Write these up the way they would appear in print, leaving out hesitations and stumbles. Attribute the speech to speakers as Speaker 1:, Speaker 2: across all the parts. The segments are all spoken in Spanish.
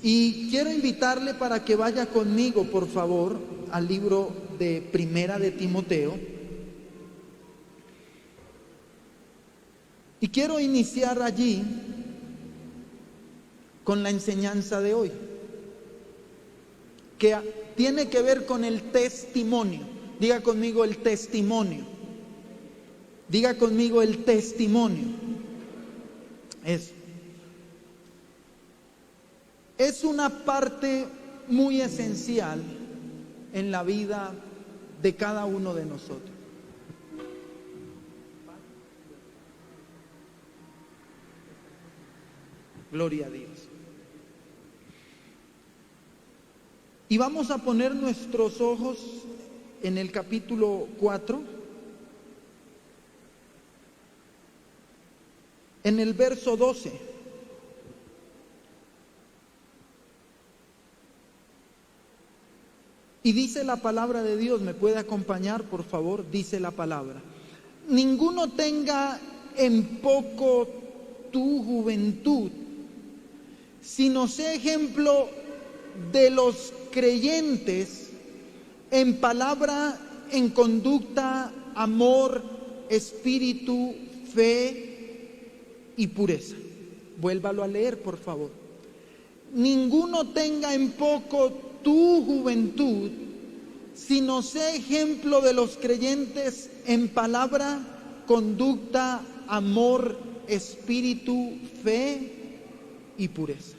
Speaker 1: Y quiero invitarle para que vaya conmigo, por favor, al libro de Primera de Timoteo. Y quiero iniciar allí con la enseñanza de hoy, que tiene que ver con el testimonio. Diga conmigo el testimonio. Diga conmigo el testimonio. Es una parte muy esencial en la vida de cada uno de nosotros. Gloria a Dios. Y vamos a poner nuestros ojos en el capítulo 4, en el verso 12. Y dice la palabra de Dios, ¿me puede acompañar, por favor? Dice la palabra: ninguno tenga en poco tu juventud, sino sé ejemplo de los creyentes en palabra, en conducta, amor, espíritu, fe y pureza. Vuélvalo a leer, por favor. Ninguno tenga en poco tu juventud, sino sé ejemplo de los creyentes en palabra, conducta, amor, espíritu, fe y pureza.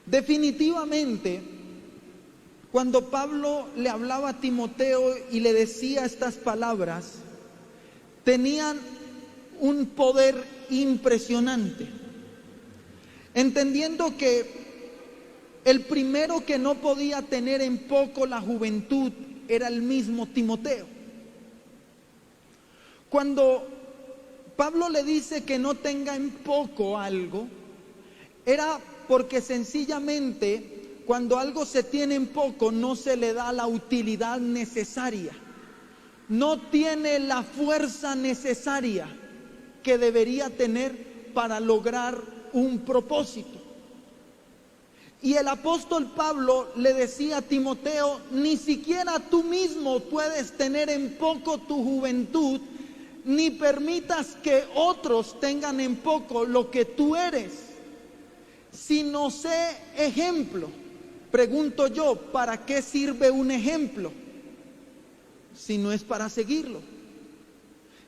Speaker 1: Definitivamente, cuando Pablo le hablaba a Timoteo y le decía estas palabras, tenían un poder impresionante, entendiendo que el primero que no podía tener en poco la juventud era el mismo Timoteo. Cuando Pablo le dice que no tenga en poco algo, era porque sencillamente cuando algo se tiene en poco no se le da la utilidad necesaria, no tiene la fuerza necesaria que debería tener para lograr un propósito. Y el apóstol Pablo le decía a Timoteo: ni siquiera tú mismo puedes tener en poco tu juventud, ni permitas que otros tengan en poco lo que tú eres, sino sé ejemplo. Pregunto yo, ¿para qué sirve un ejemplo? Si no es para seguirlo,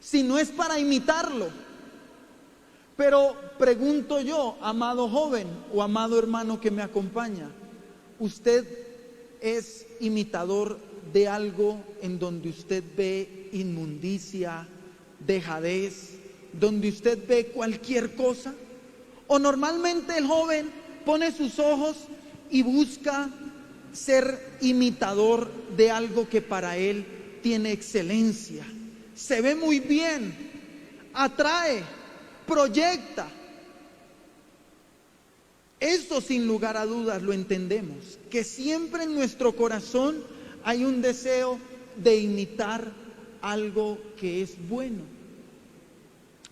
Speaker 1: si no es para imitarlo. Pero pregunto yo, amado joven o amado hermano que me acompaña, ¿usted es imitador de algo en donde usted ve inmundicia, dejadez, donde usted ve cualquier cosa? ¿O normalmente el joven pone sus ojos y busca ser imitador de algo que para él tiene excelencia, se ve muy bien, atrae, proyecta? Esto sin lugar a dudas lo entendemos, que siempre en nuestro corazón hay un deseo de imitar algo que es bueno.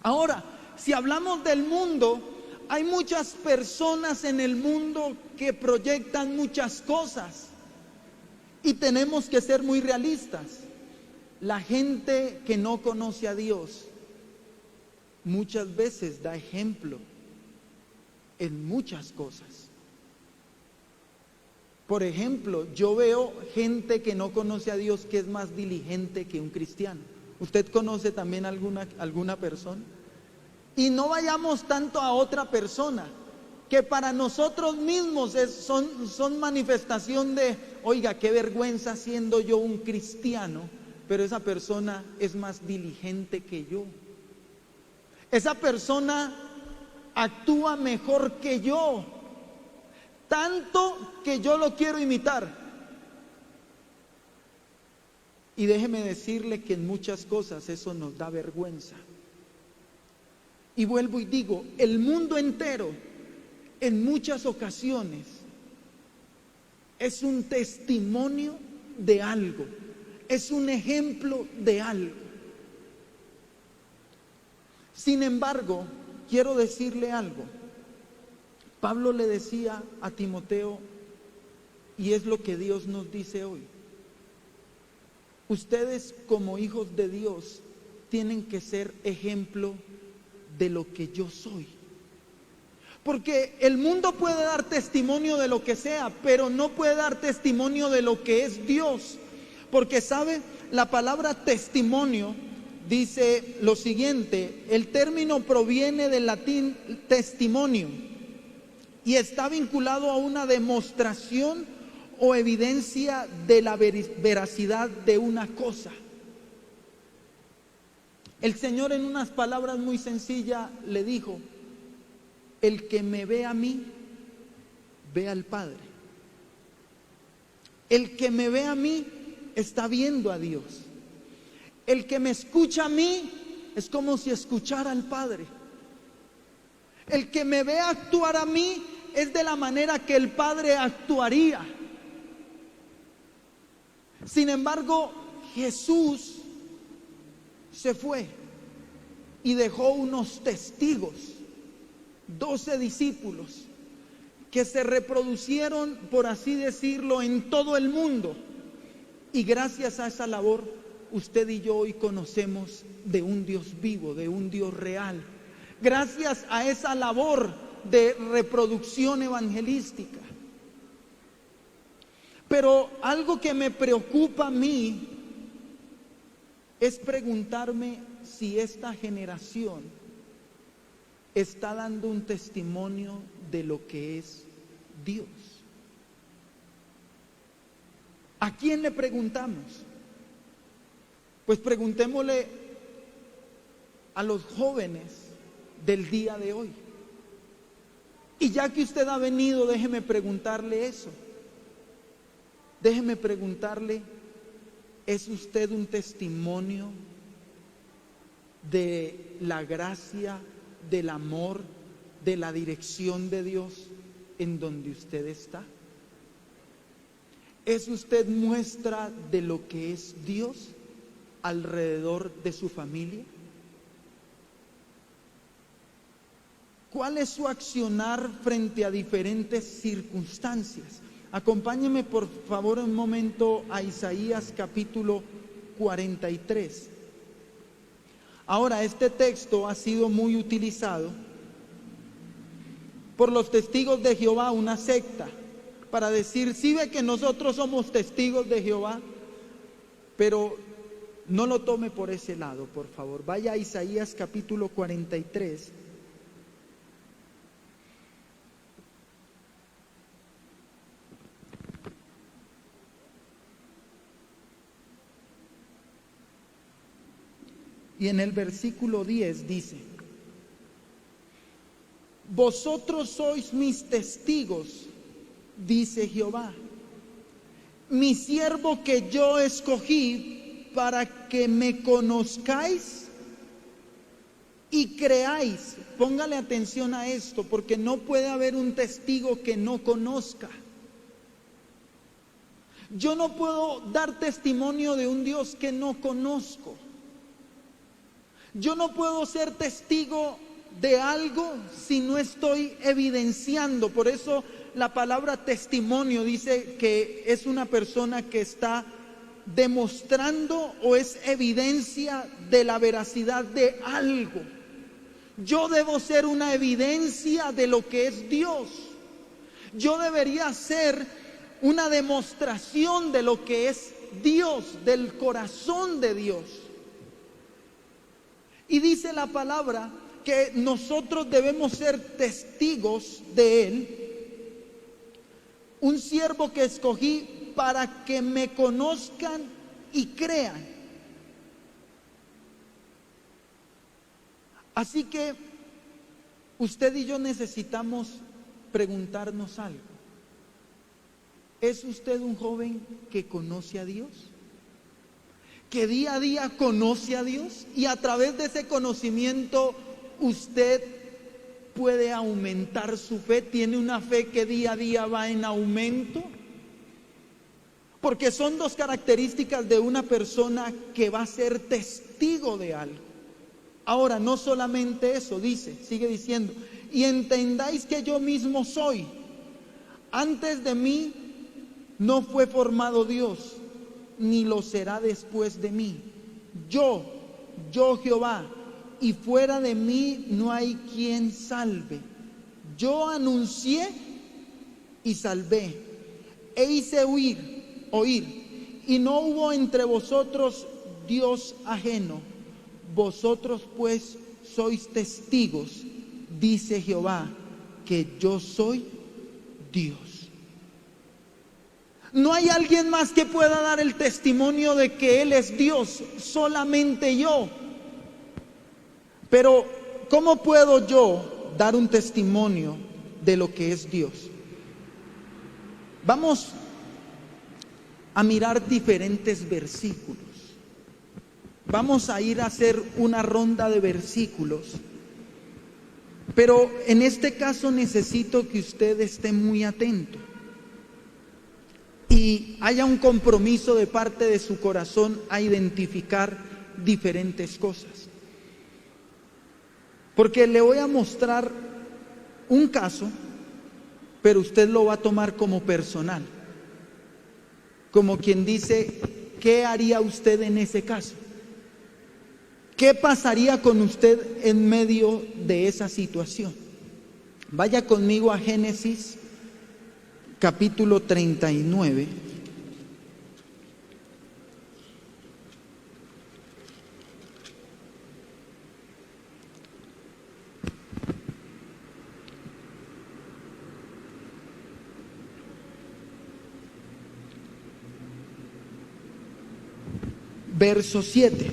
Speaker 1: Ahora, si hablamos del mundo, hay muchas personas en el mundo que proyectan muchas cosas y tenemos que ser muy realistas. La gente que no conoce a Dios muchas veces da ejemplo en muchas cosas. Por ejemplo, yo veo gente que no conoce a Dios que es más diligente que un cristiano. ¿Usted conoce también alguna persona? Y no vayamos tanto a otra persona, que para nosotros mismos son manifestación de, oiga, qué vergüenza siendo yo un cristiano, pero esa persona es más diligente que yo. Esa persona actúa mejor que yo, tanto que yo lo quiero imitar. Y déjeme decirle que en muchas cosas eso nos da vergüenza. Y vuelvo y digo, el mundo entero en muchas ocasiones es un testimonio de algo, es un ejemplo de algo. Sin embargo, quiero decirle algo. Pablo le decía a Timoteo, y es lo que Dios nos dice hoy: ustedes como hijos de Dios tienen que ser ejemplo de lo que yo soy. Porque el mundo puede dar testimonio de lo que sea, pero no puede dar testimonio de lo que es Dios. Porque sabe, la palabra testimonio dice lo siguiente: el término proviene del latín testimonio y está vinculado a una demostración o evidencia de la veracidad de una cosa. El Señor, en unas palabras muy sencillas, le dijo: el que me ve a mí, ve al Padre. El que me ve a mí está viendo a Dios. El que me escucha a mí es como si escuchara al Padre. El que me ve actuar a mí es de la manera que el Padre actuaría. Sin embargo, Jesús se fue y dejó unos testigos, 12 discípulos, que se reproducieron, por así decirlo, en todo el mundo. Y gracias a esa labor, usted y yo hoy conocemos de un Dios vivo, de un Dios real. Gracias a esa labor de reproducción evangelística. Pero algo que me preocupa a mí es preguntarme si esta generación está dando un testimonio de lo que es Dios. ¿A quién le preguntamos? Pues preguntémosle a los jóvenes del día de hoy. Y ya que usted ha venido, déjeme preguntarle eso. Déjeme preguntarle, ¿es usted un testimonio de la gracia, del amor, de la dirección de Dios en donde usted está? ¿Es usted muestra de lo que es Dios alrededor de su familia? ¿Cuál es su accionar frente a diferentes circunstancias? Acompáñeme por favor un momento a Isaías capítulo 43. Ahora, este texto ha sido muy utilizado por los testigos de Jehová, una secta, para decir: sí ve que nosotros somos testigos de Jehová, pero no lo tome por ese lado, por favor. Vaya a Isaías capítulo 43. Y en el versículo 10 dice: vosotros sois mis testigos, dice Jehová, mi siervo que yo escogí para que me conozcáis y creáis. Póngale atención a esto, porque no puede haber un testigo que no conozca. Yo no puedo dar testimonio de un Dios que no conozco. Yo no puedo ser testigo de algo si no estoy evidenciando. Por eso la palabra testimonio dice que es una persona que está demostrando o es evidencia de la veracidad de algo. Yo debo ser una evidencia de lo que es Dios. Yo debería ser una demostración de lo que es Dios, del corazón de Dios. Y dice la palabra que nosotros debemos ser testigos de Él, un siervo que escogí para que me conozcan y crean. Así que usted y yo necesitamos preguntarnos algo. ¿Es usted un joven que conoce a Dios? ¿Que día a día conoce a Dios? Y a través de ese conocimiento usted puede aumentar su fe. ¿Tiene una fe que día a día va en aumento? Porque son dos características de una persona que va a ser testigo de algo. Ahora, no solamente eso, dice, sigue diciendo, y entendáis que yo mismo soy. Antes de mí no fue formado Dios, ni lo será después de mí. Yo Jehová, y fuera de mí no hay quien salve. Yo anuncié y salvé, e hice oír, y no hubo entre vosotros Dios ajeno. Vosotros pues sois testigos, dice Jehová, que yo soy Dios. No hay alguien más que pueda dar el testimonio de que Él es Dios, solamente yo. Pero ¿cómo puedo yo dar un testimonio de lo que es Dios? Vamos a mirar diferentes versículos. Vamos a ir a hacer una ronda de versículos. Pero en este caso necesito que usted esté muy atento y haya un compromiso de parte de su corazón a identificar diferentes cosas. Porque le voy a mostrar un caso, pero usted lo va a tomar como personal. Como quien dice, ¿qué haría usted en ese caso? ¿Qué pasaría con usted en medio de esa situación? Vaya conmigo a Génesis capítulo 39. Verso 7.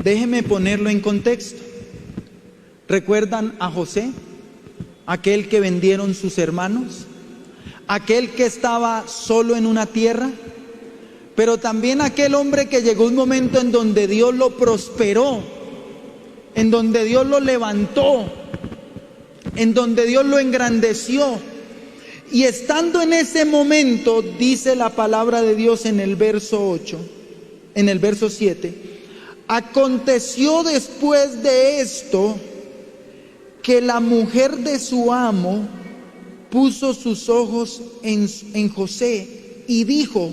Speaker 1: Déjeme ponerlo en contexto. ¿Recuerdan a José? Aquel que vendieron sus hermanos, aquel que estaba solo en una tierra, pero también aquel hombre que llegó un momento en donde Dios lo prosperó, en donde Dios lo levantó, en donde Dios lo engrandeció. Y estando en ese momento, dice la palabra de Dios en el verso 8, en el verso 7, aconteció después de esto que la mujer de su amo puso sus ojos en José y dijo,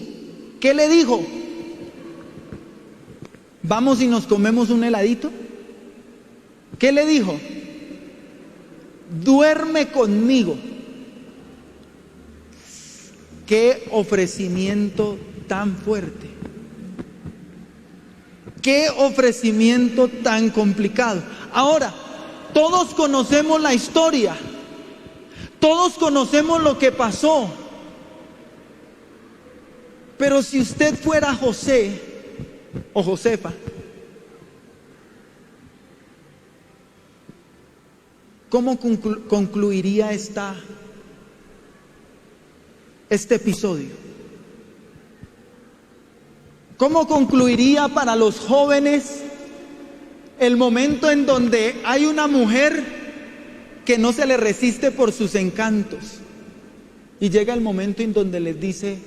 Speaker 1: ¿qué le dijo? ¿Vamos y nos comemos un heladito? ¿Qué le dijo? Duerme conmigo. Qué ofrecimiento tan fuerte. Qué ofrecimiento tan complicado. Ahora, todos conocemos la historia. Todos conocemos lo que pasó. Pero si usted fuera José o Josefa, ¿cómo concluiría este episodio? ¿Cómo concluiría para los jóvenes el momento en donde hay una mujer que no se le resiste por sus encantos y llega el momento en donde les dice,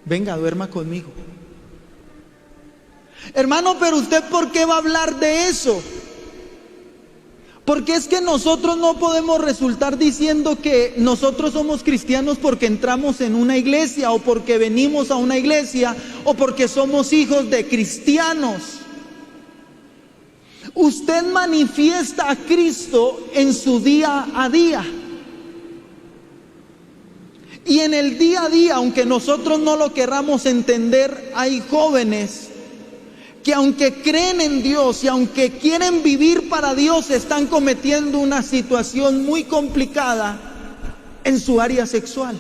Speaker 1: venga, duerma conmigo? Hermano, pero usted ¿por qué va a hablar de eso? Porque es que nosotros no podemos resultar diciendo que nosotros somos cristianos porque entramos en una iglesia o porque venimos a una iglesia o porque somos hijos de cristianos. Usted manifiesta a Cristo en su día a día. Y en el día a día, aunque nosotros no lo querramos entender, hay jóvenes que aunque creen en Dios y aunque quieren vivir para Dios, están cometiendo una situación muy complicada en su área sexual.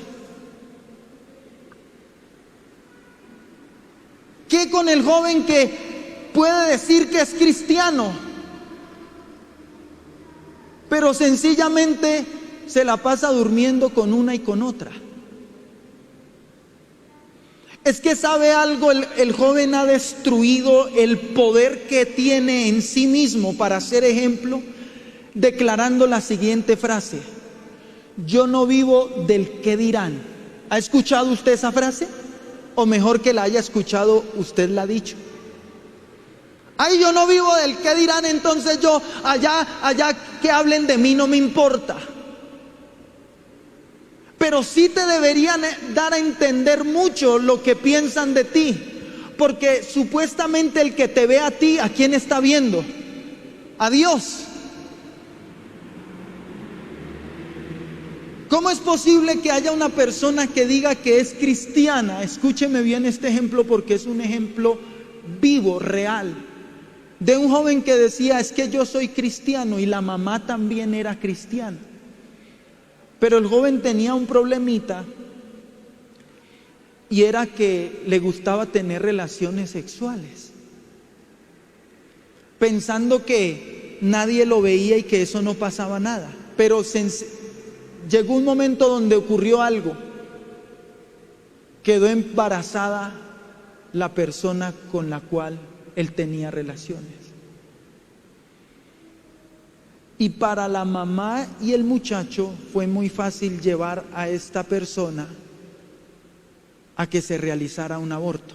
Speaker 1: ¿Qué con el joven que puede decir que es cristiano, pero sencillamente se la pasa durmiendo con una y con otra? Es que sabe algo, el joven ha destruido el poder que tiene en sí mismo para ser ejemplo, declarando la siguiente frase: yo no vivo del qué dirán. ¿Ha escuchado usted esa frase? O mejor que la haya escuchado, usted la ha dicho. Ay, yo no vivo del qué dirán, entonces yo allá que hablen de mí no me importa. Pero sí te deberían dar a entender mucho lo que piensan de ti, porque supuestamente el que te ve a ti, ¿a quién está viendo? A Dios. ¿Cómo es posible que haya una persona que diga que es cristiana? Escúcheme bien este ejemplo porque es un ejemplo vivo, real, de un joven que decía: es que yo soy cristiano, y la mamá también era cristiana. Pero el joven tenía un problemita, y era que le gustaba tener relaciones sexuales, pensando que nadie lo veía y que eso no pasaba nada. Pero llegó un momento donde ocurrió algo. Quedó embarazada la persona con la cual él tenía relaciones. Y para la mamá y el muchacho fue muy fácil llevar a esta persona a que se realizara un aborto.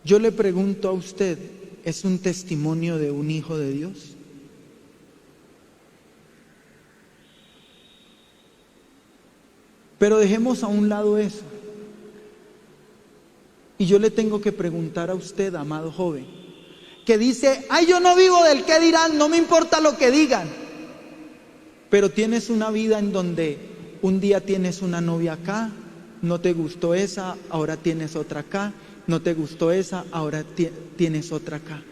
Speaker 1: Yo le pregunto a usted, ¿es un testimonio de un hijo de Dios? Pero dejemos a un lado eso. Y yo le tengo que preguntar a usted, amado joven, que dice: ay, yo no vivo del qué dirán, no me importa lo que digan. Pero tienes una vida en donde un día tienes una novia acá, no te gustó esa, ahora tienes otra acá, no te gustó esa, ahora tienes otra acá.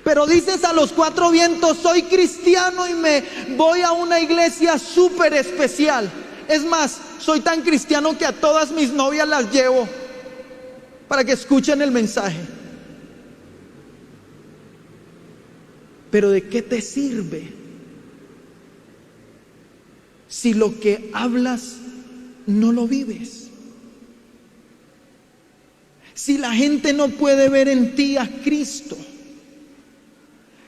Speaker 1: Pero dices a los cuatro vientos: soy cristiano y me voy a una iglesia súper especial. Es más, soy tan cristiano que a todas mis novias las llevo para que escuchen el mensaje. Pero ¿de qué te sirve si lo que hablas no lo vives? Si la gente no puede ver en ti a Cristo.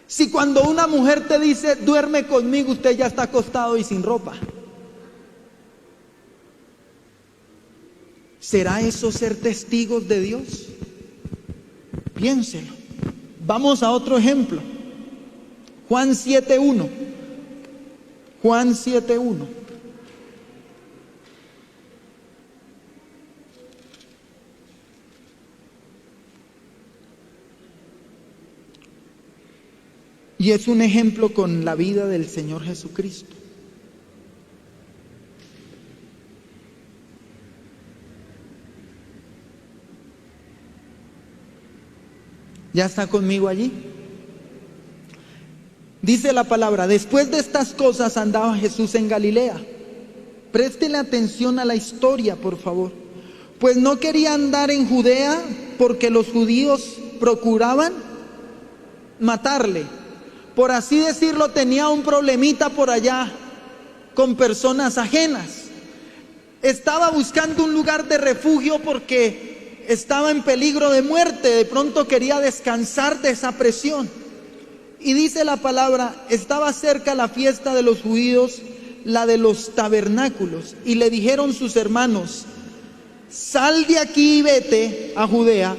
Speaker 1: Si cuando una mujer te dice: duerme conmigo, usted ya está acostado y sin ropa. ¿Será eso ser testigos de Dios? Piénselo. Vamos a otro ejemplo. Juan 7:1. Juan 7:1. Y es un ejemplo con la vida del Señor Jesucristo. ¿Ya está conmigo allí? Dice la palabra: después de estas cosas andaba Jesús en Galilea. Préstele atención a la historia, por favor. Pues no quería andar en Judea porque los judíos procuraban matarle. Por así decirlo, tenía un problemita por allá con personas ajenas. Estaba buscando un lugar de refugio porque estaba en peligro de muerte. De pronto quería descansar de esa presión. Y dice la palabra: estaba cerca la fiesta de los judíos, la de los tabernáculos. Y le dijeron sus hermanos: sal de aquí y vete a Judea,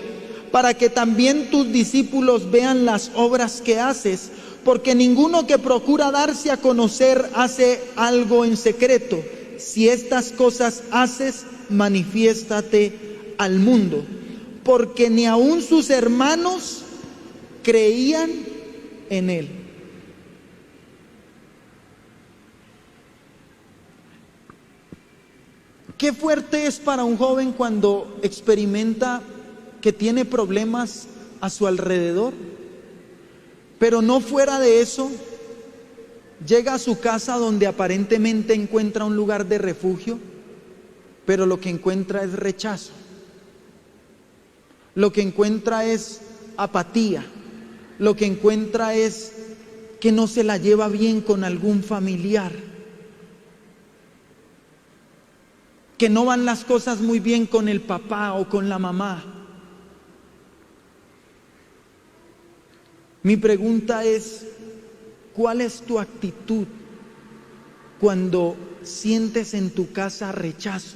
Speaker 1: para que también tus discípulos vean las obras que haces, porque ninguno que procura darse a conocer hace algo en secreto. Si estas cosas haces, manifiéstate al mundo. Porque ni aun sus hermanos creían en él. Qué fuerte es para un joven cuando experimenta que tiene problemas a su alrededor, pero no fuera de eso, llega a su casa donde aparentemente encuentra un lugar de refugio, pero lo que encuentra es rechazo, lo que encuentra es apatía, lo que encuentra es que no se la lleva bien con algún familiar, que no van las cosas muy bien con el papá o con la mamá. Mi pregunta es: ¿cuál es tu actitud cuando sientes en tu casa rechazo?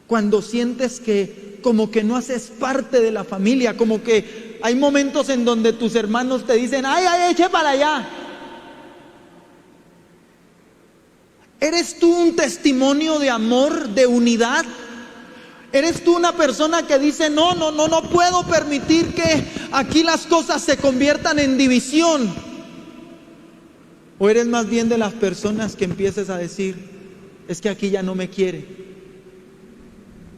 Speaker 1: Cuando sientes que como que no haces parte de la familia, como que hay momentos en donde tus hermanos te dicen, ay, ay, eche para allá. ¿Eres tú un testimonio de amor, de unidad? ¿Eres tú una persona que dice, no puedo permitir que aquí las cosas se conviertan en división? ¿O eres más bien de las personas que empiezas a decir, es que aquí ya no me quiere?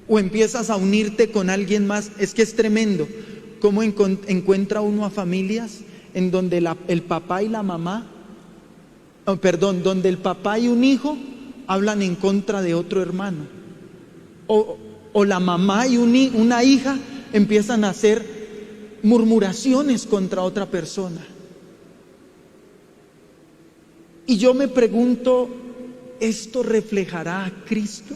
Speaker 1: ¿O empiezas a unirte con alguien más? Es que es tremendo cómo encuentra uno a familias en donde el papá y la mamá, donde el papá y un hijo hablan en contra de otro hermano. O la mamá y una hija empiezan a hacer murmuraciones contra otra persona. Y yo me pregunto, ¿esto reflejará a Cristo?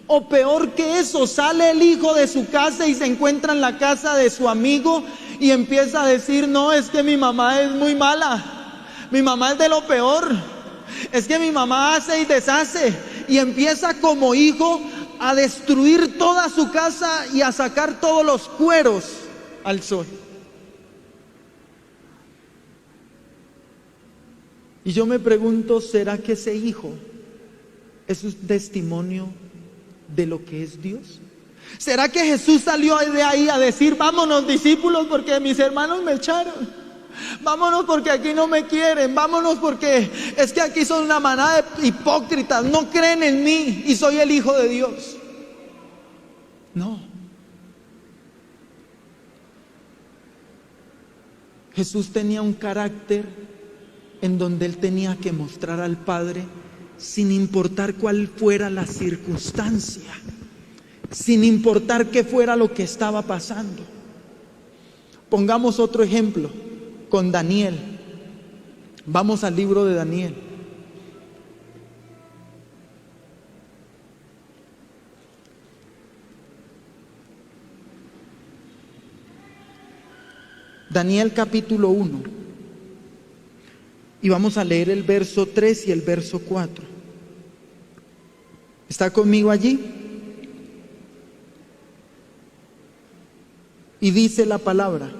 Speaker 1: O peor que eso, sale el hijo de su casa y se encuentra en la casa de su amigo y empieza a decir, no, es que mi mamá es muy mala, mi mamá es de lo peor, es que mi mamá hace y deshace, y empieza como hijo a destruir toda su casa y a sacar todos los cueros al sol. Y yo me pregunto, ¿será que ese hijo es un testimonio de lo que es Dios? ¿Será que Jesús salió de ahí a decir, vámonos discípulos porque mis hermanos me echaron? Vámonos porque aquí no me quieren, vámonos porque es que aquí son una manada de hipócritas, no creen en mí y soy el Hijo de Dios. No. Jesús tenía un carácter en donde Él tenía que mostrar al Padre sin importar cuál fuera la circunstancia, sin importar qué fuera lo que estaba pasando. Pongamos otro ejemplo con Daniel. Vamos al libro de Daniel. Daniel capítulo 1. Y vamos a leer el verso 3 y el verso 4. ¿Está conmigo allí? Y dice la palabra: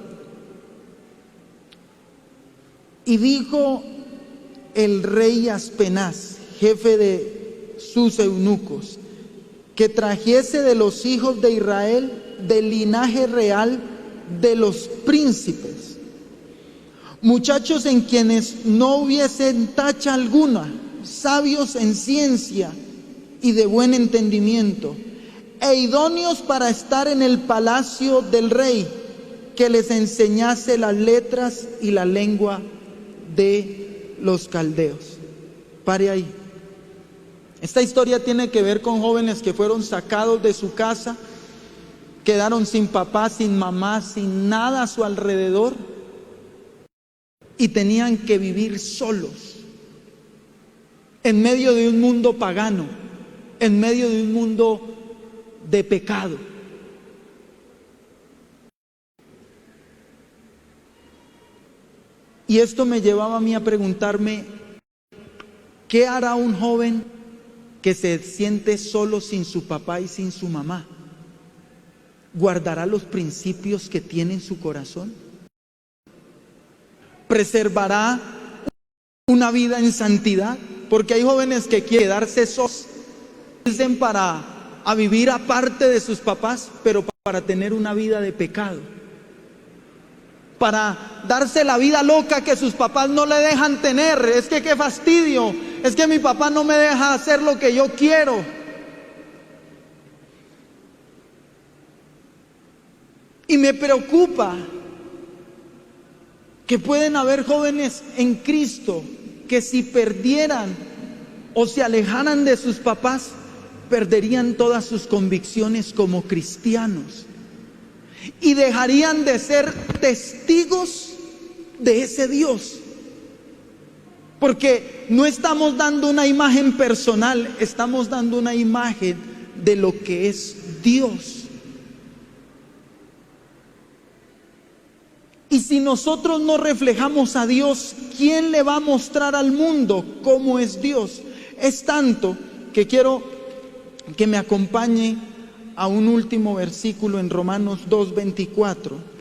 Speaker 1: y dijo el rey Aspenaz, jefe de sus eunucos, que trajese de los hijos de Israel, del linaje real de los príncipes, muchachos en quienes no hubiesen tacha alguna, sabios en ciencia y de buen entendimiento, e idóneos para estar en el palacio del rey, que les enseñase las letras y la lengua de los caldeos. Pare ahí. Esta historia tiene que ver con jóvenes que fueron sacados de su casa, quedaron sin papá, sin mamá, sin nada a su alrededor, y tenían que vivir solos en medio de un mundo pagano, en medio de un mundo de pecado. Y esto me llevaba a mí a preguntarme, ¿qué hará un joven que se siente solo sin su papá y sin su mamá? ¿Guardará los principios que tiene en su corazón? ¿Preservará una vida en santidad? Porque hay jóvenes que quieren quedarse solos, dicen para vivir aparte de sus papás, pero para tener una vida de pecado, para darse la vida loca que sus papás no le dejan tener. Es que qué fastidio, es que mi papá no me deja hacer lo que yo quiero. Y me preocupa que pueden haber jóvenes en Cristo que si perdieran o se alejaran de sus papás, perderían todas sus convicciones como cristianos y dejarían de ser testigos de ese Dios, porque no estamos dando una imagen personal, estamos dando una imagen de lo que es Dios. Y si nosotros no reflejamos a Dios, ¿quién le va a mostrar al mundo cómo es Dios? Es tanto que quiero que me acompañe a un último versículo en Romanos 2:24.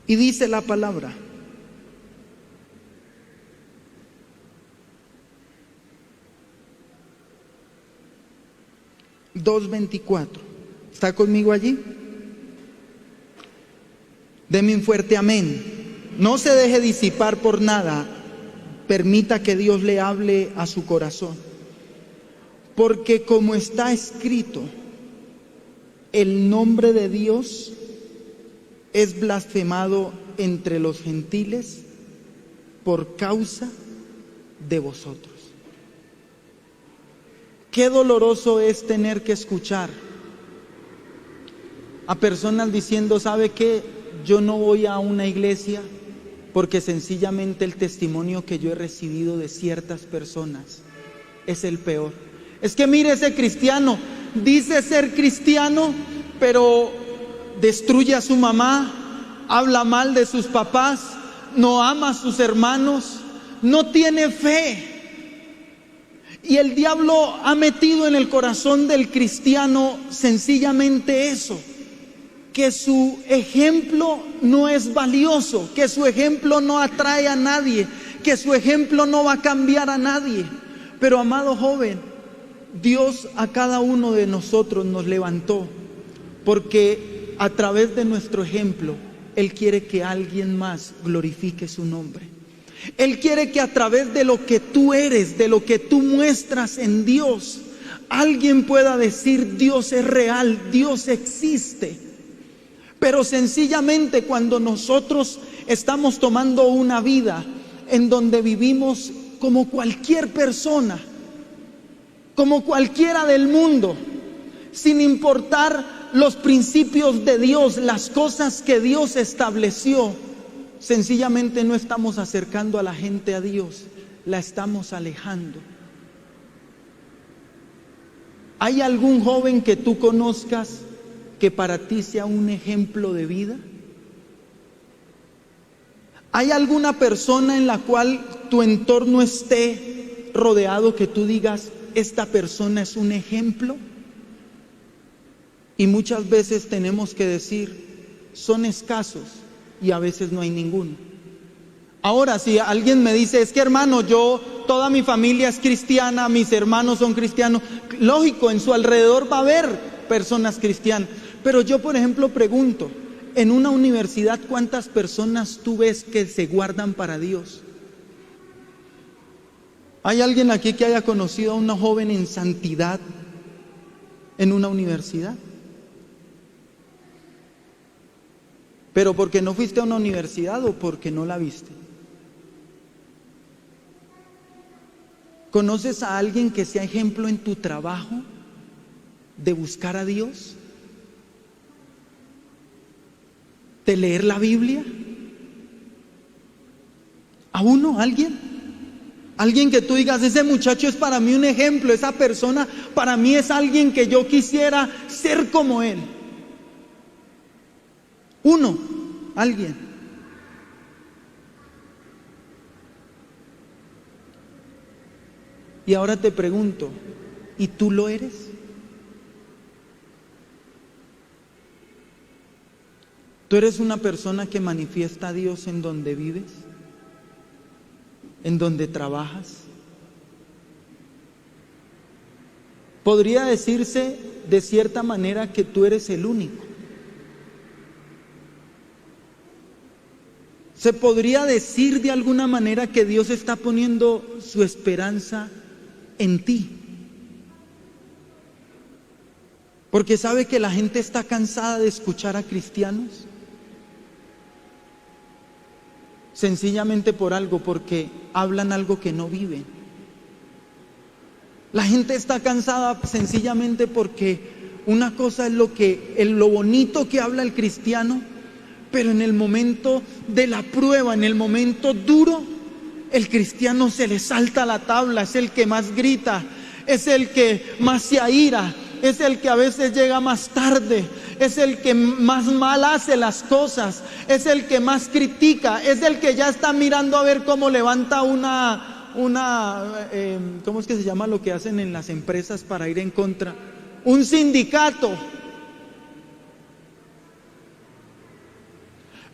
Speaker 1: Y dice la palabra: 2:24. ¿Está conmigo allí? Deme un fuerte amén. No se deje disipar por nada. Permita que Dios le hable a su corazón. Porque como está escrito, el nombre de Dios es blasfemado entre los gentiles por causa de vosotros. Qué doloroso es tener que escuchar a personas diciendo: ¿sabe qué? Yo no voy a una iglesia porque sencillamente el testimonio que yo he recibido de ciertas personas es el peor. Es que mire, ese cristiano dice ser cristiano, pero destruye a su mamá, habla mal de sus papás, no ama a sus hermanos, no tiene fe. Y el diablo ha metido en el corazón del cristiano sencillamente eso: que su ejemplo no es valioso, que su ejemplo no atrae a nadie, que su ejemplo no va a cambiar a nadie. Pero amado joven, Dios a cada uno de nosotros nos levantó porque a través de nuestro ejemplo Él quiere que alguien más glorifique su nombre. Él quiere que a través de lo que tú eres, de lo que tú muestras en Dios, alguien pueda decir: Dios es real, Dios existe. Pero sencillamente cuando nosotros estamos tomando una vida en donde vivimos como cualquier persona, como cualquiera del mundo, sin importar los principios de Dios, las cosas que Dios estableció, sencillamente no estamos acercando a la gente a Dios, la estamos alejando. ¿Hay algún joven que tú conozcas que para ti sea un ejemplo de vida? ¿Hay alguna persona en la cual tu entorno esté rodeado que tú digas: esta persona es un ejemplo? Y muchas veces tenemos que decir: son escasos, y a veces no hay ninguno. Ahora, si alguien me dice: es que hermano, toda mi familia es cristiana, mis hermanos son cristianos, lógico, en su alrededor va a haber personas cristianas. Pero yo, por ejemplo, pregunto: en una universidad, ¿cuántas personas tú ves que se guardan para Dios? ¿Hay alguien aquí que haya conocido a una joven en santidad en una universidad? ¿Pero porque no fuiste a una universidad o porque no la viste? ¿Conoces a alguien que sea ejemplo en tu trabajo de buscar a Dios? ¿De leer la Biblia? ¿A uno? ¿Alguien? Alguien que tú digas: ese muchacho es para mí un ejemplo, esa persona para mí es alguien que yo quisiera ser como él. Uno, alguien. Y ahora te pregunto: ¿y tú lo eres? ¿Tú eres una persona que manifiesta a Dios en donde vives? ¿En donde trabajas? Podría decirse de cierta manera que tú eres el único. Se podría decir de alguna manera que Dios está poniendo su esperanza en ti. Porque sabe que la gente está cansada de escuchar a cristianos. Sencillamente por algo, porque hablan algo que no viven. La gente está cansada sencillamente porque una cosa es lo bonito que habla el cristiano, pero en el momento de la prueba, en el momento duro, El cristiano se le salta la tabla, es el que más grita, es el que más se aira, es el que a veces llega más tarde, es el que más mal hace las cosas, es el que más critica, es el que ya está mirando a ver cómo levanta ¿cómo es que se llama lo que hacen en las empresas para ir en contra? Un sindicato.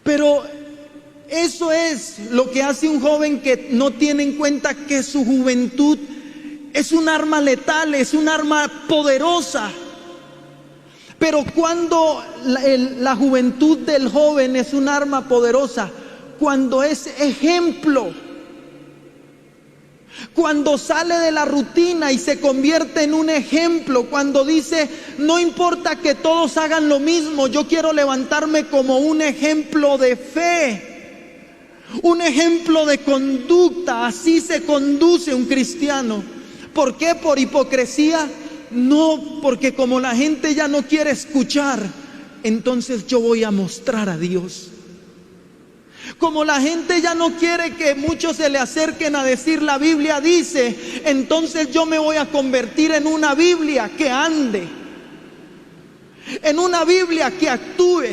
Speaker 1: Pero eso es lo que hace un joven que no tiene en cuenta que su juventud es un arma letal, es un arma poderosa. Pero cuando la juventud del joven es un arma poderosa, cuando es ejemplo, cuando sale de la rutina y se convierte en un ejemplo, cuando dice, no importa que todos hagan lo mismo, yo quiero levantarme como un ejemplo de fe, un ejemplo de conducta. Así se conduce un cristiano. ¿Por qué? ¿Por hipocresía? No, porque como la gente ya no quiere escuchar, entonces yo voy a mostrar a Dios. Como la gente ya no quiere que muchos se le acerquen a decir la Biblia dice, entonces yo me voy a convertir en una Biblia que ande, en una Biblia que actúe.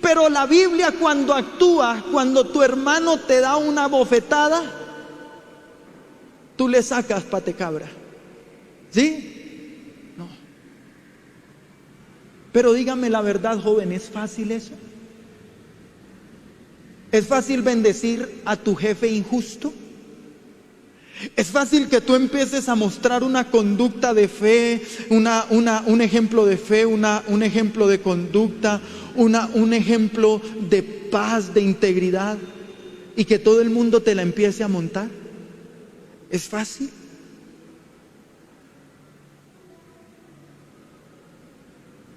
Speaker 1: Pero la Biblia cuando actúa, cuando tu hermano te da una bofetada, tú le sacas patecabra. ¿Sí? No. Pero dígame la verdad, joven, ¿es fácil eso? ¿Es fácil bendecir a tu jefe injusto? ¿Es fácil que tú empieces a mostrar una conducta de fe, un ejemplo de fe, un ejemplo de conducta, un ejemplo de paz, de integridad, y que todo el mundo te la empiece a montar? ¿Es fácil?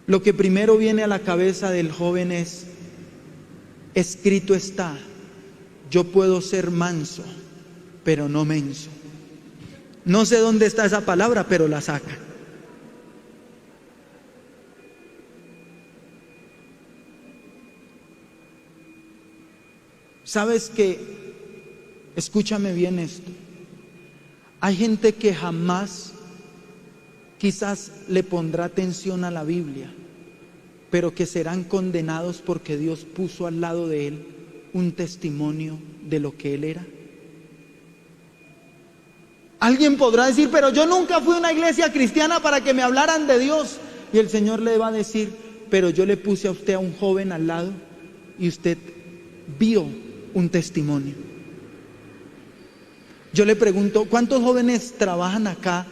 Speaker 1: Lo que primero viene a la cabeza del joven es, escrito está, yo puedo ser manso, pero no menso. No sé dónde está esa palabra, pero la saca. ¿Sabes qué? Escúchame bien esto. Hay gente que jamás quizás le pondrá atención a la Biblia, pero que serán condenados porque Dios puso al lado de él un testimonio de lo que él era. Alguien podrá decir, pero yo nunca fui a una iglesia cristiana para que me hablaran de Dios. Y el Señor le va a decir, pero yo le puse a usted a un joven al lado y usted vio un testimonio. Yo le pregunto, ¿cuántos jóvenes trabajan acá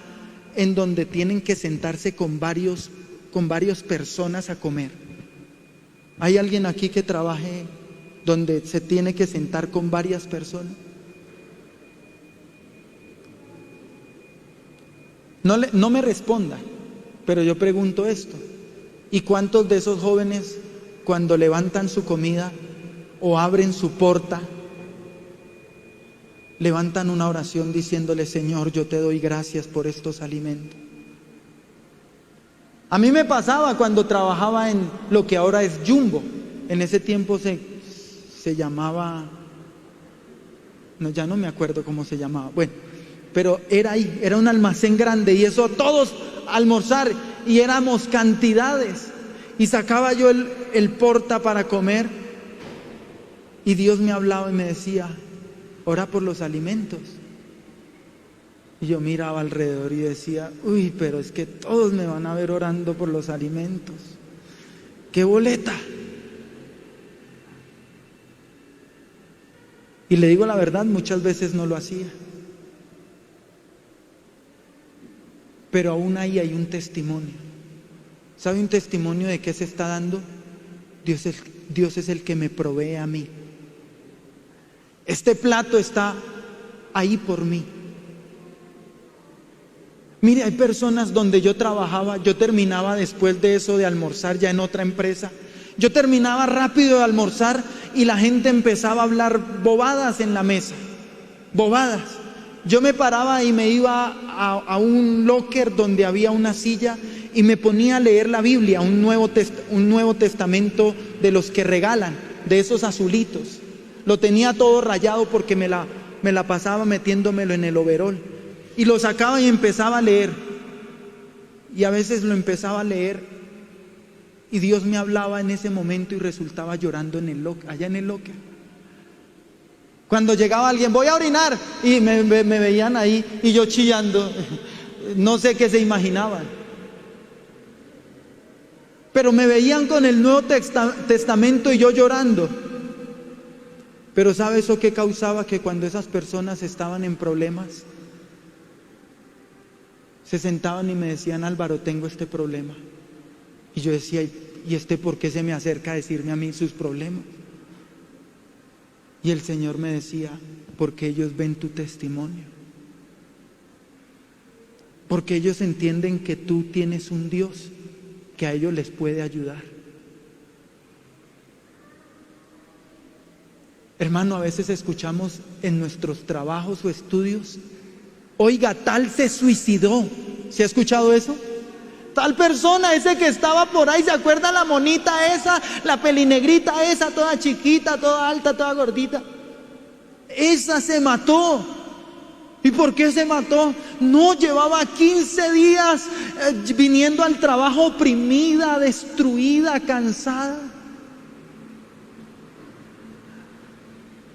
Speaker 1: en donde tienen que sentarse con varias personas a comer? ¿Hay alguien aquí que trabaje donde se tiene que sentar con varias personas? No me responda, pero yo pregunto esto. ¿Y cuántos de esos jóvenes cuando levantan su comida o abren su porta, levantan una oración diciéndole, Señor, yo te doy gracias por estos alimentos? A mí me pasaba cuando trabajaba en lo que ahora es Jumbo. En ese tiempo se llamaba, no, ya no me acuerdo cómo se llamaba. Bueno, pero era ahí, era un almacén grande y eso todos a almorzar y éramos cantidades. Y sacaba yo el porta para comer y Dios me hablaba y me decía, ora por los alimentos. Y yo miraba alrededor y decía, uy, pero es que todos me van a ver orando por los alimentos. ¡Qué boleta! Y le digo la verdad, muchas veces no lo hacía. Pero aún ahí hay un testimonio. ¿Sabe un testimonio de qué se está dando? Dios es el que me provee a mí. Este plato está ahí por mí. Mire, hay personas donde yo trabajaba, yo terminaba después de eso de almorzar ya en otra empresa. Yo terminaba rápido de almorzar y la gente empezaba a hablar bobadas en la mesa. Bobadas. Yo me paraba y me iba a un locker donde había una silla y me ponía a leer la Biblia, un Nuevo Testamento de los que regalan, de esos azulitos. Lo tenía todo rayado porque me la pasaba metiéndomelo en el overol. Y lo sacaba y empezaba a leer. Y a veces lo empezaba a leer y Dios me hablaba en ese momento y resultaba llorando allá en el locker. Cuando llegaba alguien, voy a orinar, y me veían ahí y yo chillando. No sé qué se imaginaban. Pero me veían con el Nuevo Testamento y yo llorando. Pero ¿sabe eso qué causaba? Que cuando esas personas estaban en problemas, se sentaban y me decían: Álvaro, tengo este problema. Y yo decía: ¿y este por qué se me acerca a decirme a mí sus problemas? Y el Señor me decía: porque ellos ven tu testimonio. Porque ellos entienden que tú tienes un Dios que a ellos les puede ayudar. Hermano, a veces escuchamos en nuestros trabajos o estudios: oiga, tal se suicidó. ¿Se ha escuchado eso? Tal persona, ese que estaba por ahí, ¿se acuerda la monita esa? La pelinegrita esa, toda chiquita, toda alta, toda gordita. Esa se mató. ¿Y por qué se mató? No, llevaba 15 días viniendo al trabajo oprimida, destruida, cansada.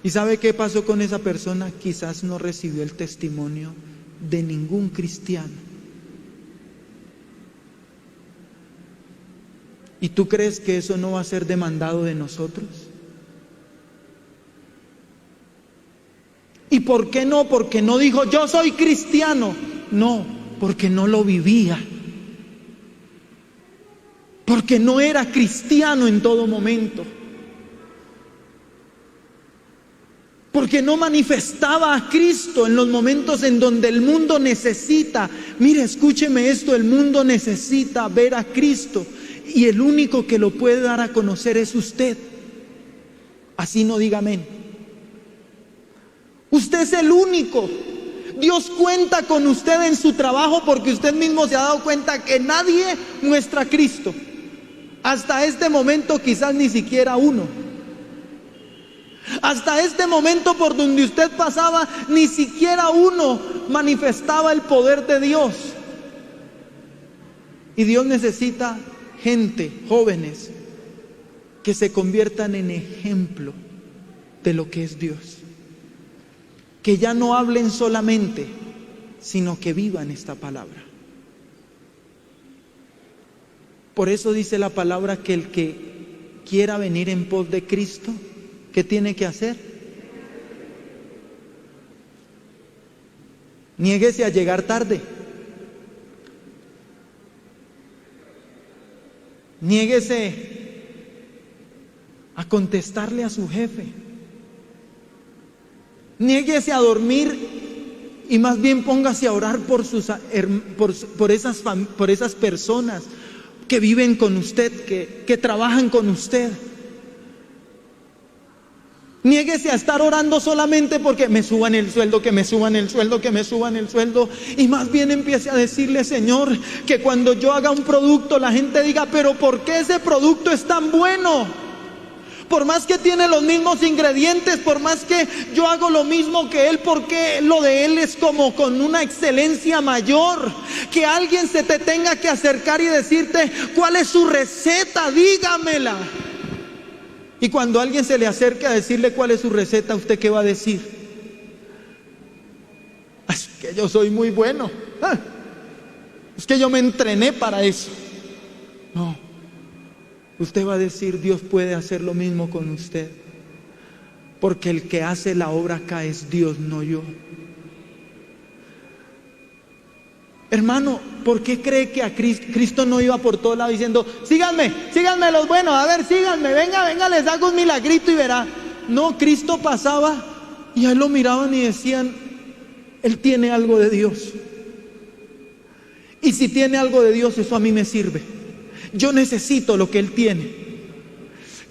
Speaker 1: ¿Y sabe qué pasó con esa persona? Quizás no recibió el testimonio de ningún cristiano. ¿Y tú crees que eso no va a ser demandado de nosotros? ¿Y por qué no? Porque no dijo: yo soy cristiano. No, porque no lo vivía. Porque no era cristiano en todo momento. Porque no manifestaba a Cristo en los momentos en donde el mundo necesita. Mire, escúcheme esto: el mundo necesita ver a Cristo, y el único que lo puede dar a conocer es usted. Así no diga amén. Usted es el único. Dios cuenta con usted en su trabajo, porque usted mismo se ha dado cuenta que nadie muestra a Cristo. Hasta este momento quizás ni siquiera uno. Hasta este momento por donde usted pasaba, ni siquiera uno manifestaba el poder de Dios. Y Dios necesita gente, jóvenes, que se conviertan en ejemplo de lo que es Dios. Que ya no hablen solamente, sino que vivan esta palabra. Por eso dice la palabra que el que quiera venir en pos de Cristo, ¿qué tiene que hacer? Niéguese a llegar tarde. Niéguese a contestarle a su jefe. Niéguese a dormir y más bien póngase a orar por esas personas que viven con usted, que trabajan con usted. Niéguese a estar orando solamente porque me suban el sueldo, que me suban el sueldo, que me suban el sueldo. Y más bien empiece a decirle: Señor, que cuando yo haga un producto, la gente diga: pero ¿por qué ese producto es tan bueno? Por más que tiene los mismos ingredientes, por más que yo hago lo mismo que él, porque lo de él es como con una excelencia mayor. Que alguien se te tenga que acercar y decirte: ¿cuál es su receta? Dígamela. Y cuando alguien se le acerque a decirle cuál es su receta, ¿usted qué va a decir? Es que yo soy muy bueno. Es que yo me entrené para eso. No. Usted va a decir: Dios puede hacer lo mismo con usted. Porque el que hace la obra acá es Dios, no yo. Hermano, ¿por qué cree que a Cristo no iba por todo lado diciendo: síganme los buenos, a ver, síganme, venga, les hago un milagrito y verá? No, Cristo pasaba y a él lo miraban y decían: él tiene algo de Dios. Y si tiene algo de Dios, eso a mí me sirve. Yo necesito lo que él tiene.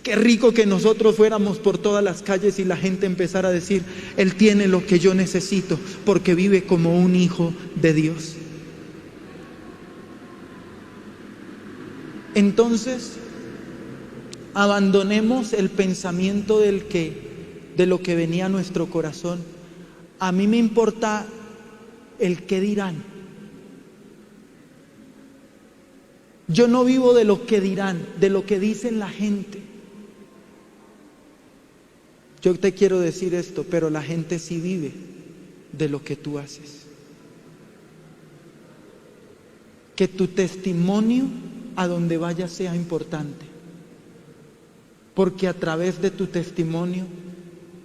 Speaker 1: Qué rico que nosotros fuéramos por todas las calles y la gente empezara a decir: él tiene lo que yo necesito, porque vive como un hijo de Dios. Entonces, abandonemos el pensamiento del que de lo que venía a nuestro corazón. A mí me importa el qué dirán. Yo no vivo de lo que dirán, de lo que dicen la gente. Yo te quiero decir esto, pero la gente sí vive de lo que tú haces. Que tu testimonio a donde vayas sea importante, porque a través de tu testimonio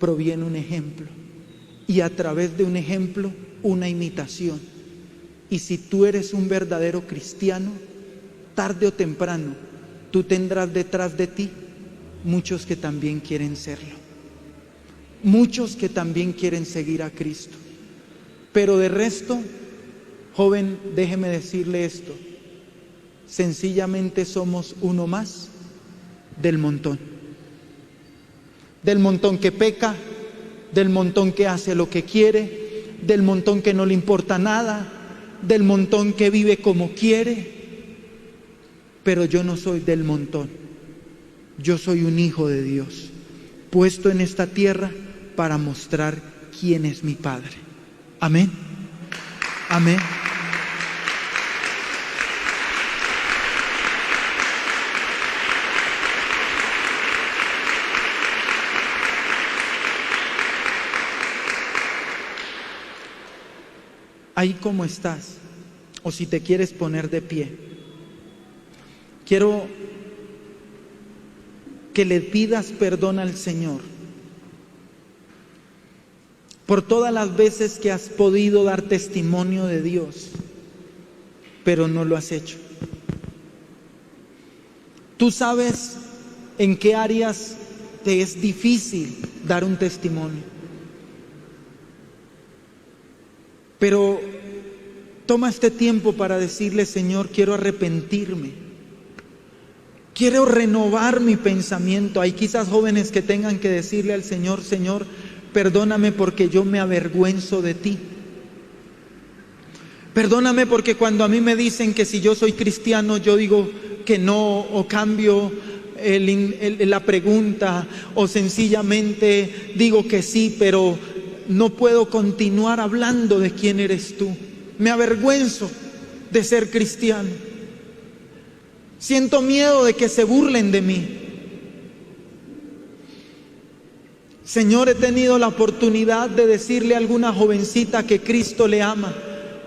Speaker 1: proviene un ejemplo, y a través de un ejemplo una imitación. Y si tú eres un verdadero cristiano, tarde o temprano tú tendrás detrás de ti muchos que también quieren serlo, muchos que también quieren seguir a Cristo. Pero de resto, joven, déjeme decirle esto: sencillamente somos uno más del montón que peca, del montón que hace lo que quiere, del montón que no le importa nada, del montón que vive como quiere. Pero yo no soy del montón, yo soy un hijo de Dios, puesto en esta tierra para mostrar quién es mi Padre. Amén. Amén. Ahí como estás, o si te quieres poner de pie, quiero que le pidas perdón al Señor por todas las veces que has podido dar testimonio de Dios, pero no lo has hecho. Tú sabes en qué áreas te es difícil dar un testimonio, pero toma este tiempo para decirle: Señor, quiero arrepentirme, quiero renovar mi pensamiento. Hay quizás jóvenes que tengan que decirle al Señor: Señor, perdóname porque yo me avergüenzo de ti. Perdóname porque cuando a mí me dicen que si yo soy cristiano, yo digo que no, o cambio la pregunta, o sencillamente digo que sí, pero no puedo continuar hablando de quién eres tú. Me avergüenzo de ser cristiano. Siento miedo de que se burlen de mí. Señor, he tenido la oportunidad de decirle a alguna jovencita que Cristo le ama,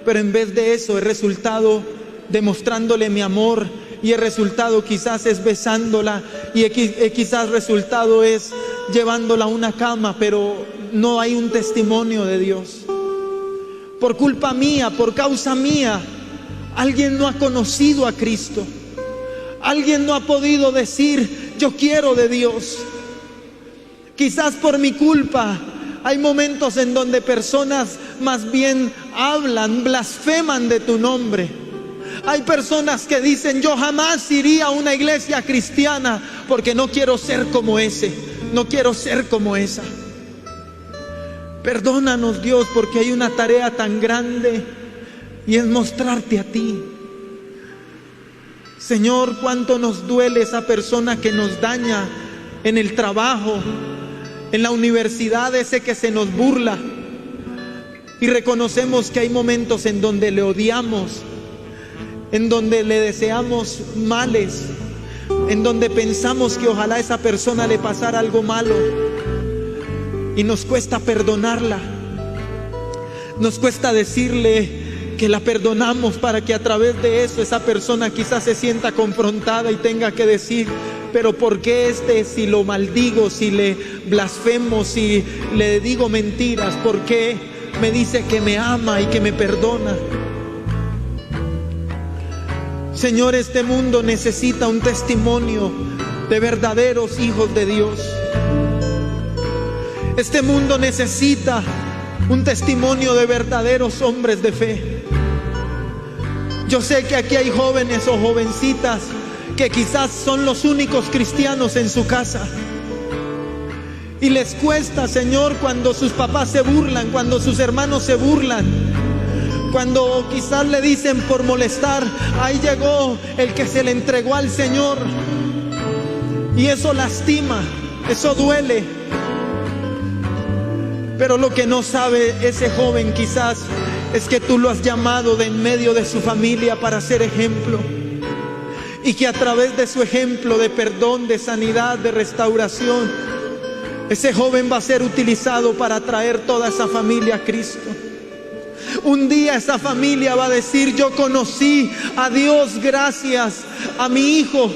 Speaker 1: pero en vez de eso he resultado demostrándole mi amor, y el resultado quizás es besándola, y quizás resultado es llevándola a una cama, pero no hay un testimonio de Dios. Por culpa mía, por causa mía, alguien no ha conocido a Cristo. Alguien no ha podido decir: yo quiero de Dios. Quizás por mi culpa hay momentos en donde personas más bien hablan, blasfeman de tu nombre. Hay personas que dicen: yo jamás iría a una iglesia cristiana porque no quiero ser como ese, no quiero ser como esa. Perdónanos, Dios, porque hay una tarea tan grande, y es mostrarte a ti. Señor, cuánto nos duele esa persona que nos daña en el trabajo, en la universidad, ese que se nos burla, y reconocemos que hay momentos en donde le odiamos, en donde le deseamos males, en donde pensamos que ojalá a esa persona le pasara algo malo, y nos cuesta perdonarla, nos cuesta decirle que la perdonamos, para que a través de eso esa persona quizás se sienta confrontada y tenga que decir: pero ¿por qué si lo maldigo, si le blasfemo, si le digo mentiras, por qué me dice que me ama y que me perdona? Señor, este mundo necesita un testimonio de verdaderos hijos de Dios. Este mundo necesita un testimonio de verdaderos hombres de fe. Yo sé que aquí hay jóvenes o jovencitas que quizás son los únicos cristianos en su casa, y les cuesta, Señor, cuando sus papás se burlan, cuando sus hermanos se burlan, cuando quizás le dicen por molestar: ahí llegó el que se le entregó al Señor. Y eso lastima, eso duele. Pero lo que no sabe ese joven quizás es que tú lo has llamado de en medio de su familia para ser ejemplo. Y que a través de su ejemplo de perdón, de sanidad, de restauración, ese joven va a ser utilizado para traer toda esa familia a Cristo. Un día esa familia va a decir: yo conocí a Dios gracias a mi hijo.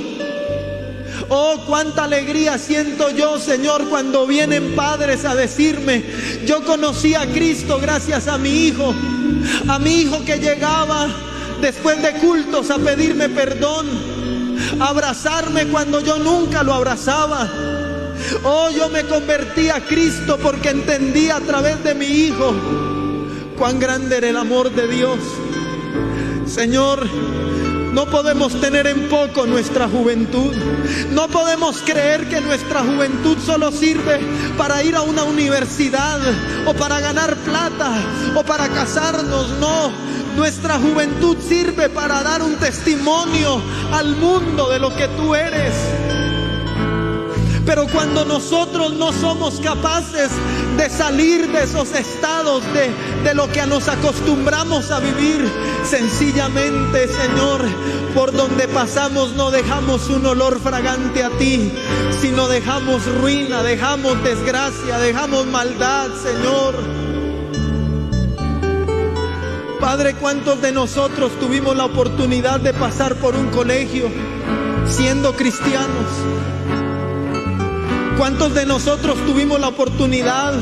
Speaker 1: Oh, cuánta alegría siento yo, Señor, cuando vienen padres a decirme: yo conocí a Cristo gracias a mi hijo que llegaba después de cultos a pedirme perdón, a abrazarme cuando yo nunca lo abrazaba. Oh, yo me convertí a Cristo porque entendí a través de mi hijo cuán grande era el amor de Dios. Señor, no podemos tener en poco nuestra juventud. No podemos creer que nuestra juventud solo sirve para ir a una universidad o para ganar plata o para casarnos. No, nuestra juventud sirve para dar un testimonio al mundo de lo que tú eres. Pero cuando nosotros no somos capaces de salir de esos estados de lo que nos acostumbramos a vivir, sencillamente, Señor, por donde pasamos no dejamos un olor fragante a ti, sino dejamos ruina, dejamos desgracia, dejamos maldad, Señor. Padre, ¿cuántos de nosotros tuvimos la oportunidad de pasar por un colegio siendo cristianos? ¿Cuántos de nosotros tuvimos la oportunidad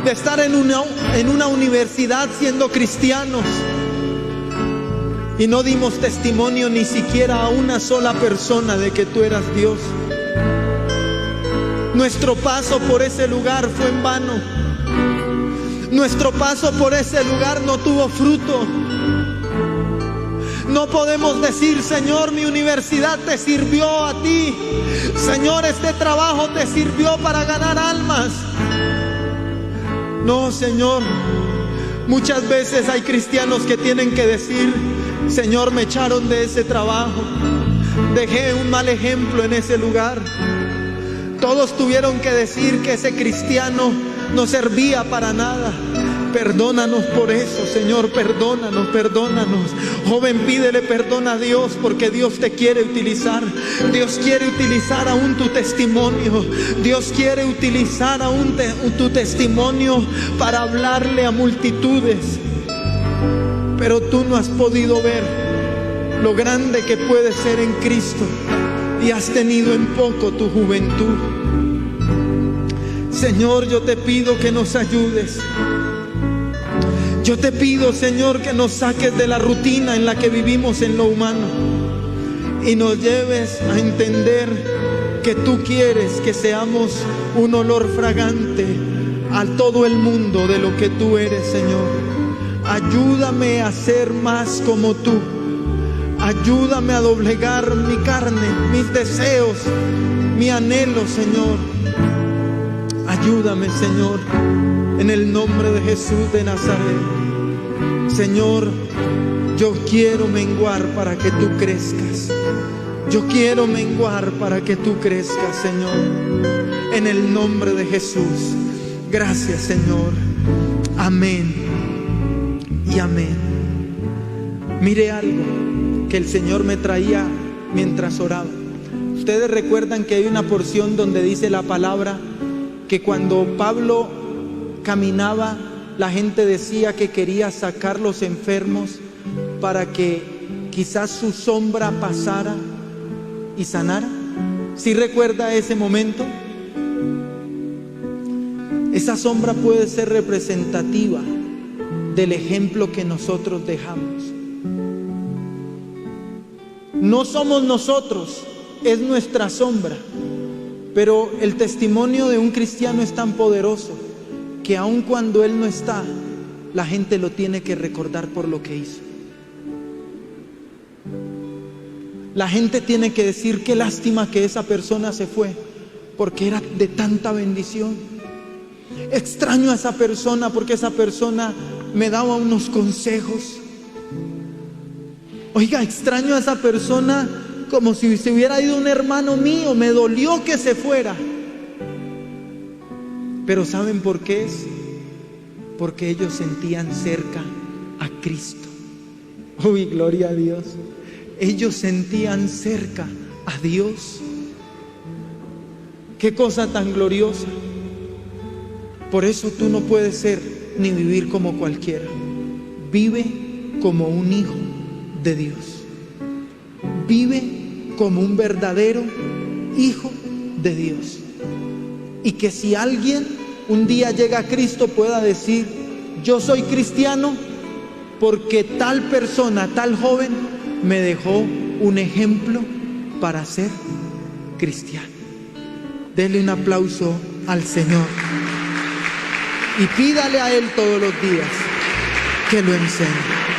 Speaker 1: de estar en una universidad siendo cristianos y no dimos testimonio ni siquiera a una sola persona de que tú eras Dios? Nuestro paso por ese lugar fue en vano. Nuestro paso por ese lugar no tuvo fruto. No podemos decir: Señor, mi universidad te sirvió a ti. Señor, este trabajo te sirvió para ganar almas. No, Señor. Muchas veces hay cristianos que tienen que decir: Señor, me echaron de ese trabajo. Dejé un mal ejemplo en ese lugar. Todos tuvieron que decir que ese cristiano no servía para nada. Perdónanos por eso, Señor, perdónanos, perdónanos. Joven, pídele perdón a Dios porque Dios te quiere utilizar. Dios quiere utilizar aún tu testimonio. Dios quiere utilizar aún tu testimonio para hablarle a multitudes. Pero tú no has podido ver lo grande que puede ser en Cristo y has tenido en poco tu juventud. Señor, yo te pido que nos ayudes. Yo te pido, Señor, que nos saques de la rutina en la que vivimos en lo humano y nos lleves a entender que tú quieres que seamos un olor fragante a todo el mundo de lo que tú eres, Señor. Ayúdame a ser más como tú. Ayúdame a doblegar mi carne, mis deseos, mi anhelo, Señor. Ayúdame, Señor, en el nombre de Jesús de Nazaret. Señor, yo quiero menguar para que tú crezcas. Yo quiero menguar para que tú crezcas, Señor. En el nombre de Jesús. Gracias, Señor. Amén y amén. Mire algo que el Señor me traía mientras oraba. Ustedes recuerdan que hay una porción donde dice la palabra que cuando Pablo caminaba, la gente decía que quería sacar los enfermos para que quizás su sombra pasara y sanara. ¿Sí recuerda ese momento? Esa sombra puede ser representativa del ejemplo que nosotros dejamos. No somos nosotros, es nuestra sombra. Pero el testimonio de un cristiano es tan poderoso que aun cuando él no está, la gente lo tiene que recordar por lo que hizo. La gente tiene que decir: qué lástima que esa persona se fue, porque era de tanta bendición. Extraño a esa persona porque esa persona me daba unos consejos. Oiga, extraño a esa persona como si se hubiera ido un hermano mío. Me dolió que se fuera. Pero ¿saben por qué es? porque ellos sentían cerca a Cristo. Uy, gloria a Dios. Ellos sentían cerca a Dios. Qué cosa tan gloriosa. Por eso tú no puedes ser ni vivir como cualquiera. Vive como un hijo de Dios. Vive como un verdadero hijo de Dios. Y que si alguien un día llega a Cristo pueda decir: yo soy cristiano porque tal persona, tal joven me dejó un ejemplo para ser cristiano. Dele un aplauso al Señor y pídale a Él todos los días que lo enseñe.